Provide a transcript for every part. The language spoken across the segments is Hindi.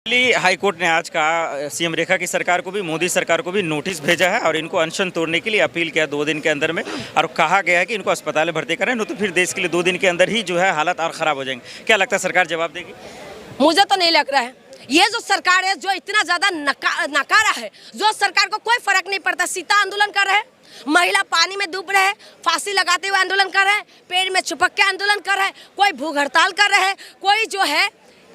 दिल्ली हाईकोर्ट ने आज कहा सीएम रेखा की सरकार को भी, मोदी सरकार को भी नोटिस भेजा है और इनको अनशन तोड़ने के लिए अपील किया 2 दिन के अंदर में। और कहा गया है कि इनको अस्पताल में भर्ती करें, नहीं तो फिर देश के लिए 2 दिन के अंदर ही जो है हालात और ख़राब हो जाएंगे। क्या लगता है सरकार जवाब देगी? मुझे तो नहीं लग रहा है। ये जो सरकार है जो इतना ज्यादा नकारा है, जो सरकार को कोई फर्क नहीं पड़ता। सीता आंदोलन कर रहे हैं, महिला पानी में डूब रहे हैं, फांसी लगाते हुए आंदोलन कर रहे हैं, पेड़ में चिपक के आंदोलन कर रहे हैं, कोई भूख हड़ताल कर रहे हैं, कोई जो है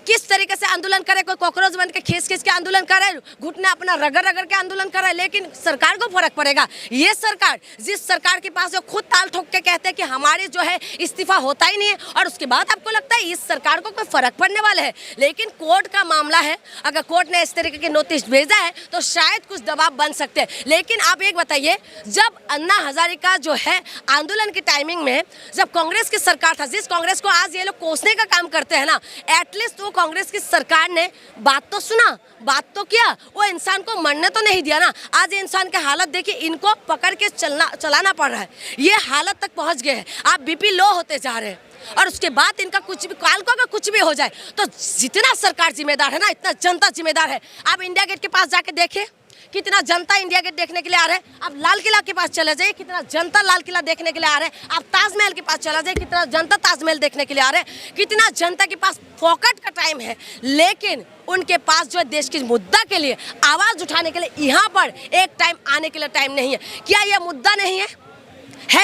किस तरीके से आंदोलन करे, कोई कॉकरोच बन के खींच के आंदोलन करे, घुटना अपना रगड़ रगड़ के आंदोलन करे, लेकिन सरकार को फर्क पड़ेगा। ये सरकार, जिस सरकार के पास जो खुद ताल ठोक के कहते हैं कि हमारे जो है इस्तीफा होता ही नहीं है, और उसके बाद आपको लगता है इस सरकार को कोई फर्क पड़ने वाला है। लेकिन कोर्ट का मामला है, अगर कोर्ट ने इस तरीके की नोटिस भेजा है तो शायद कुछ दबाव बन सकते हैं। लेकिन आप एक बताइए, जब अन्ना हजारे जो है आंदोलन की टाइमिंग में जब कांग्रेस की सरकार था, जिस कांग्रेस को आज ये लोग कोसने का काम करते हैं ना, एटलीस्ट वो कांग्रेस की सरकार ने बात तो सुना, बात तो किया, वो इंसान को मरने तो नहीं दिया ना। आज ये इंसान की हालत देखिए, इनको पकड़ के चलाना पड़ रहा है, ये हालत तक पहुंच गए हैं। आप बीपी लो होते जा रहे हैं और उसके बाद इनका कुछ भी, काल को अगर कुछ भी हो जाए तो जितना सरकार जिम्मेदार है ना, इतना जनता जिम्मेदार है। आप इंडिया गेट के पास जाके देखिए, कितना जनता इंडिया गेट देखने के लिए आ रहे हैं। आप लाल किला के पास चले जाइए, कितना जनता लाल किला देखने के लिए आ रहे हैं। आप ताजमहल के पास चला जाइए, कितना जनता ताजमहल देखने के लिए आ रहे हैं। कितना जनता के पास फोकट का टाइम है, लेकिन उनके पास जो है देश के मुद्दा के लिए आवाज उठाने के लिए यहाँ पर एक टाइम आने के लिए टाइम नहीं है। क्या यह मुद्दा नहीं है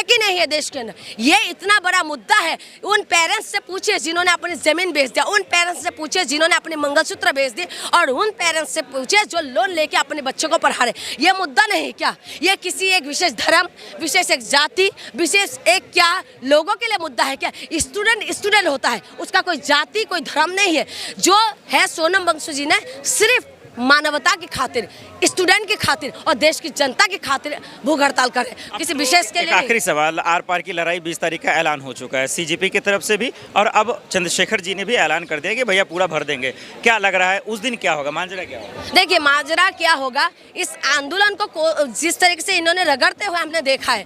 कि नहीं है देश के अंदर? ये इतना बड़ा मुद्दा है। उन पेरेंट्स से पूछिए जिन्होंने अपनी जमीन बेच दिया, उन पेरेंट्स से पूछिए जिन्होंने अपने मंगलसूत्र बेच दिए, और उन पेरेंट्स से पूछिए जो लोन लेके अपने बच्चों को पढ़ा रहे। ये मुद्दा नहीं है क्या? ये किसी एक विशेष धर्म, विशेष एक जाति, विशेष एक क्या लोगों के लिए मुद्दा है क्या? स्टूडेंट होता है, उसका कोई जाति कोई धर्म नहीं है। जो है सोनम वांगचुक जी ने सिर्फ मानवता की खातिर, स्टूडेंट की खातिर और देश की जनता की खातिर भूख हड़ताल करे, किसी विशेष के लिए। आखिरी सवाल, आर पार की लड़ाई 20 तारीख का ऐलान हो चुका है सीजेपी की तरफ से भी, और अब चंद्रशेखर जी ने भी ऐलान कर दिया कि भैया पूरा भर देंगे। क्या लग रहा है उस दिन क्या होगा, माजरा क्या होगा? देखिए माजरा क्या होगा, इस आंदोलन को जिस तरीके से इन्होंने रगड़ते हुए हमने देखा है,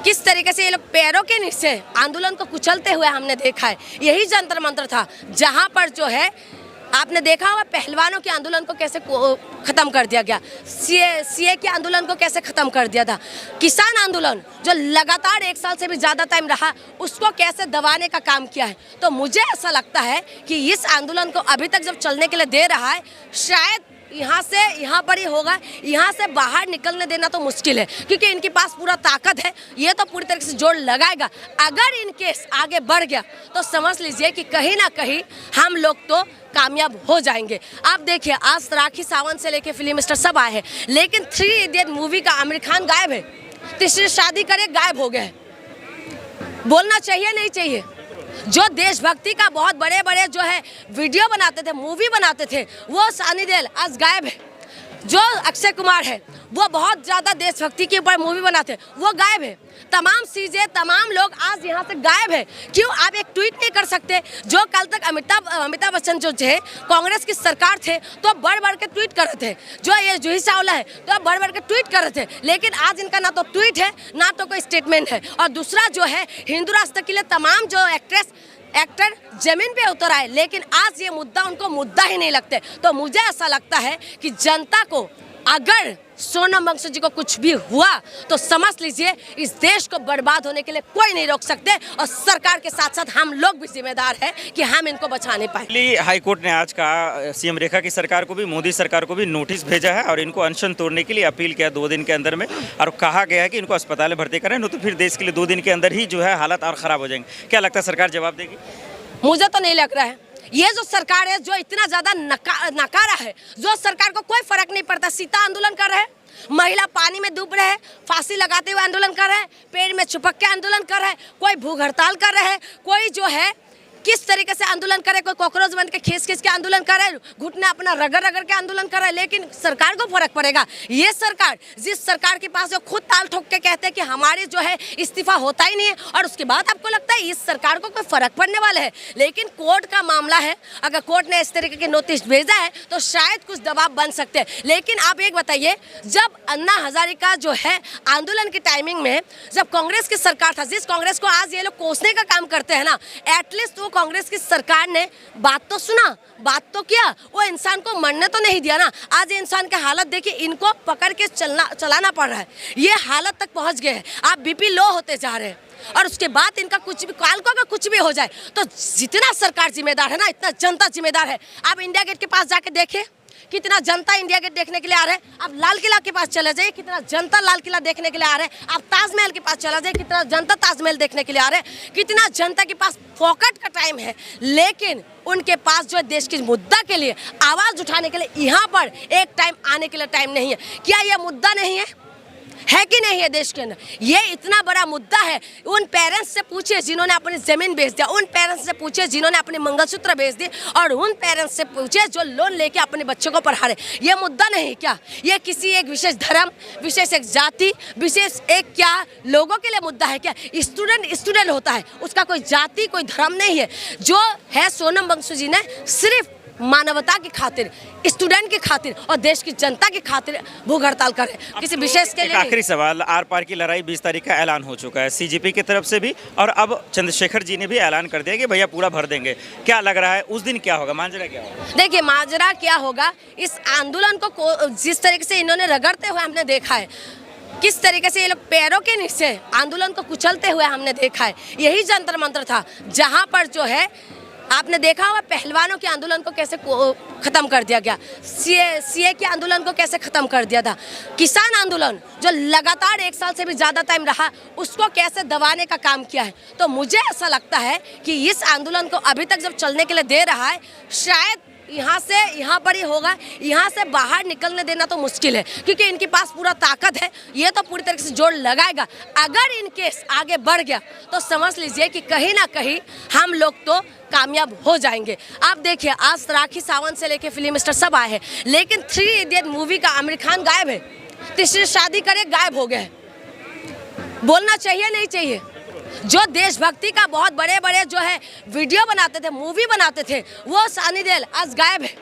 किस तरीके से ये लोग पैरों के नीचे आंदोलन को कुचलते हुए हमने देखा है। यही जंतर मंत्र था जहाँ पर जो है आपने देखा होगा पहलवानों के आंदोलन को कैसे खत्म कर दिया गया, सीए के आंदोलन को कैसे खत्म कर दिया था, किसान आंदोलन जो लगातार 1 साल से भी ज़्यादा टाइम रहा उसको कैसे दबाने का काम किया है। तो मुझे ऐसा लगता है कि इस आंदोलन को अभी तक जब चलने के लिए दे रहा है, शायद यहाँ से यहाँ पर ही होगा, यहाँ से बाहर निकलने देना तो मुश्किल है, क्योंकि इनके पास पूरा ताकत है। ये तो पूरी तरीके से जोर लगाएगा। अगर इन केस आगे बढ़ गया तो समझ लीजिए कि कहीं ना कहीं हम लोग तो कामयाब हो जाएंगे। आप देखिए, आज राखी सावंत से लेके फिल्म स्टार सब आए हैं, लेकिन 3 इडियट मूवी का आमिर खान गायब है। तीसरी शादी करे गायब हो गए। बोलना चाहिए नहीं चाहिए? जो देशभक्ति का बहुत बड़े बड़े जो है वीडियो बनाते थे, मूवी बनाते थे, वो सनी देओल आज गायब है। जो अक्षय कुमार है वो बहुत ज़्यादा देशभक्ति के ऊपर मूवी बनाते हैं, वो गायब है। तमाम चीज़ें, तमाम लोग आज यहाँ से गायब है। क्यों? आप एक ट्वीट नहीं कर सकते? जो कल तक अमिताभ बच्चन जो थे, कांग्रेस की सरकार थे, तो बढ़ बढ़ के ट्वीट कर रहे थे। जो ये जूही चावला है तो बढ़ बढ़ के ट्वीट कर रहे थे, लेकिन आज इनका ना तो ट्वीट है ना तो कोई स्टेटमेंट है। और दूसरा जो है, हिंदू राष्ट्र के लिए तमाम जो एक्टर जमीन पे उतर आए, लेकिन आज ये मुद्दा उनको मुद्दा ही नहीं लगते। तो मुझे ऐसा लगता है कि जनता को अगर सोनम वांगचुक जी को कुछ भी हुआ तो समझ लीजिए इस देश को बर्बाद होने के लिए कोई नहीं रोक सकते, और सरकार के साथ साथ हम लोग भी जिम्मेदार हैं कि हम इनको बचा नहीं पाए। दिल्ली हाईकोर्ट ने आज कहा सीएम रेखा की सरकार को भी, मोदी सरकार को भी नोटिस भेजा है और इनको अनशन तोड़ने के लिए अपील किया 2 दिन के अंदर में। और कहा गया है कि इनको अस्पताल में भर्ती करें, नहीं तो फिर देश के लिए 2 दिन के अंदर ही जो है हालात और ख़राब हो जाएंगे। क्या लगता है सरकार जवाब देगी? मुझे तो नहीं लग रहा है। ये जो सरकार है जो इतना ज्यादा नकारा है, जो सरकार को कोई फर्क नहीं पड़ता। सीता आंदोलन कर रहे हैं, महिला पानी में डूब रहे हैं, फांसी लगाते हुए आंदोलन कर रहे हैं, पेड़ में चिपक के आंदोलन कर रहे हैं, कोई भूख हड़ताल कर रहे हैं, कोई जो है किस तरीके से आंदोलन करे, कोई कॉकरोच बन के खींच के आंदोलन करे, घुटना अपना रगड़ रगड़ के आंदोलन करे, लेकिन सरकार को फर्क पड़ेगा। ये सरकार, जिस सरकार के पास जो खुद ताल ठोक के कहते हैं कि हमारे जो है इस्तीफा होता ही नहीं है, और उसके बाद आपको लगता है इस सरकार को कोई फर्क पड़ने वाला है। लेकिन कोर्ट का मामला है, अगर कोर्ट ने इस तरीके की नोटिस भेजा है तो शायद कुछ दबाव बन सकते हैं। लेकिन आप एक बताइए, जब अन्ना हजारे जो है आंदोलन की टाइमिंग में जब कांग्रेस की सरकार था, जिस कांग्रेस को आज ये लोग कोसने का काम करते हैं ना, एटलीस्ट वो कांग्रेस की सरकार ने बात तो सुना, बात तो किया, वो इंसान को मरने तो नहीं दिया ना। आज ये इंसान की हालत देखिए, इनको पकड़ के चलाना पड़ रहा है, ये हालत तक पहुंच गए हैं। आप बीपी लो होते जा रहे हैं और उसके बाद इनका कुछ भी काल को अगर कुछ भी हो जाए तो जितना सरकार जिम्मेदार है ना, इतना जनता जिम्मेदार है। आप इंडिया गेट के पास जाके देखिए, कितना जनता इंडिया गेट देखने के लिए आ रहा है। आप लाल किला के पास चले जाइए, कितना जनता लाल किला देखने के लिए आ रहा है। आप ताजमहल के पास चला जाइए, कितना जनता ताजमहल देखने के लिए आ रहा है। कितना जनता के पास फोकट का टाइम है, लेकिन उनके पास जो है देश के मुद्दा के लिए आवाज उठाने के लिए यहाँ पर एक टाइम आने के लिए टाइम नहीं है। क्या यह मुद्दा नहीं है कि नहीं है देश के अंदर? ये इतना बड़ा मुद्दा है। उन पेरेंट्स से पूछिए जिन्होंने अपनी जमीन बेच दिया, उन पेरेंट्स से पूछिए जिन्होंने अपने मंगलसूत्र बेच दिए, और उन पेरेंट्स से पूछिए जो लोन लेके अपने बच्चों को पढ़ा रहे। ये मुद्दा नहीं क्या? ये किसी एक विशेष धर्म, विशेष एक जाति, विशेष एक क्या लोगों के लिए मुद्दा है क्या? स्टूडेंट होता है, उसका कोई जाति कोई धर्म नहीं है। जो है सोनम वांगचुक जी ने सिर्फ मानवता की खातिर, स्टूडेंट की खातिर और देश की जनता की खातिर भूख हड़ताल करे, किसी विशेष के लिए। आखिरी सवाल, आर पार की लड़ाई 20 तारीख का ऐलान हो चुका है सीजीपी की तरफ से भी, और अब चंद्रशेखर जी ने भी ऐलान कर दिया कि भैया पूरा भर देंगे। क्या लग रहा है उस दिन क्या होगा, माजरा क्या होगा? देखिए माजरा क्या होगा, इस आंदोलन को जिस तरीके से इन्होंने रगड़ते हुए हमने देखा है, किस तरीके से ये लोग पैरों के नीचे आंदोलन को कुचलते हुए हमने देखा है। यही जंतर मंतर था जहाँ पर जो है आपने देखा होगा पहलवानों के आंदोलन को कैसे खत्म कर दिया गया, सीए के आंदोलन को कैसे खत्म कर दिया था, किसान आंदोलन जो लगातार 1 साल से भी ज़्यादा टाइम रहा उसको कैसे दबाने का काम किया है। तो मुझे ऐसा लगता है कि इस आंदोलन को अभी तक जब चलने के लिए दे रहा है, शायद यहाँ से यहाँ पर ही होगा, यहाँ से बाहर निकलने देना तो मुश्किल है, क्योंकि इनके पास पूरा ताकत है। ये तो पूरी तरीके से जोर लगाएगा। अगर इन केस आगे बढ़ गया तो समझ लीजिए कि कहीं ना कहीं हम लोग तो कामयाब हो जाएंगे। आप देखिए आज राखी सावंत से लेके फिल्म स्टार सब आए हैं, लेकिन 3 इडियट मूवी का आमिर खान गायब है, तीसरी शादी करे गायब हो गए। बोलना चाहिए नहीं चाहिए? जो देशभक्ति का बहुत बड़े बड़े जो है वीडियो बनाते थे, मूवी बनाते थे, वो सनी देओल आज गायब है।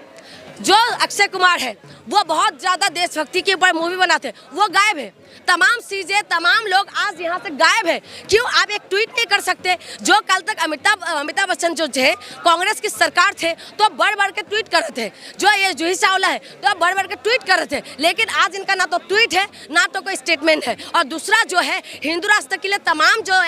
जो अक्षय कुमार है वो बहुत ज़्यादा देशभक्ति के ऊपर मूवी बनाते हैं, वो गायब है। तमाम चीज़ें, तमाम लोग आज यहाँ से गायब है। क्यों? आप एक ट्वीट नहीं कर सकते? जो कल तक अमिताभ बच्चन जो थे, कांग्रेस की सरकार थे, तो बढ़ बढ़ के ट्वीट कर रहे थे। जो ये जूही चावला है तो बढ़ बढ़ के ट्वीट कर रहे थे, लेकिन आज इनका ना तो ट्वीट है ना तो कोई स्टेटमेंट है। और दूसरा जो है हिंदू राष्ट्र के लिए तमाम जो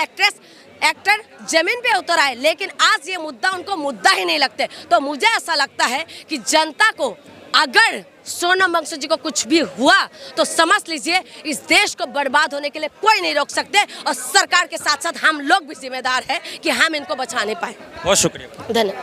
एक्टर जमीन पे उतर आए, लेकिन आज ये मुद्दा उनको मुद्दा ही नहीं लगते। तो मुझे ऐसा लगता है कि जनता को अगर सोनम वांगचुक जी को कुछ भी हुआ तो समझ लीजिए इस देश को बर्बाद होने के लिए कोई नहीं रोक सकते, और सरकार के साथ साथ हम लोग भी जिम्मेदार हैं कि हम इनको बचा नहीं पाए। बहुत शुक्रिया, धन्यवाद।